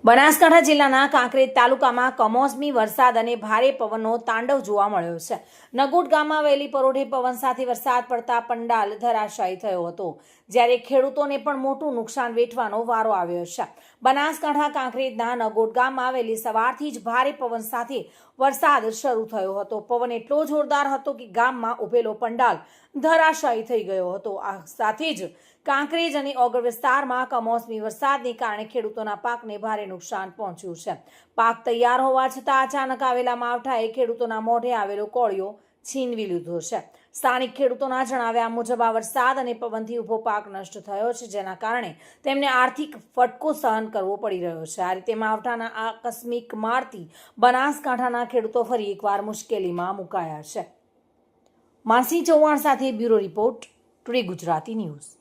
બનાસકાંઠા જિલ્લાના કાંકરેજ તાલુકામાં કમોસમી વરસાદ અને ભારે પવનનો તાંડવ જોવા મળ્યો છે. નગોટ ગામમાં વહેલી પરોઢે પવન સાથે વરસાદ પડતા પંડાલ ધરાશાયી થયો હતો, જ્યારે ખેડૂતોને પણ મોટું નુકસાન વેઠવાનો વારો આવ્યો છે. બનાસકાંઠા કાંકરેજના નગોટ ગામમાં વહેલી સવારથી જ ભારે પવન સાથે વરસાદ શરૂ થયો હતો. પવન એટલો જોરદાર હતો કે ગામમાં ઉભેલો પંડાલ ધરાશાયી થઈ ગયો હતો. આ સાથે જ કાંકરેજ અને ઓગળ વિસ્તારમાં કમોસમી વરસાદને કારણે ખેડૂતોના પાકને ભારે નુકસાન પહોંચ્યું છે. પાક તૈયાર હોવા છતાં અચાનક આવેલા માવઠાએ ખેડૂતોના મોઢે આવેલો કોળિયો છીનવી લીધો છે. સ્થાનિક ખેડૂતોના જણાવ્યા મુજબ આ વરસાદ અને પવનથી ઊભો પાક નષ્ટ થયો છે, જેના કારણે તેમને આર્થિક ફટકો સહન કરવો પડી રહ્યો છે. આ રીતે માવઠાના આકસ્મિક મારથી બનાસકાંઠાના ખેડૂતો ફરી એકવાર મુશ્કેલીમાં મુકાયા છે. માનસી ચૌહાણ સાથે bureau report, today Gujarati news.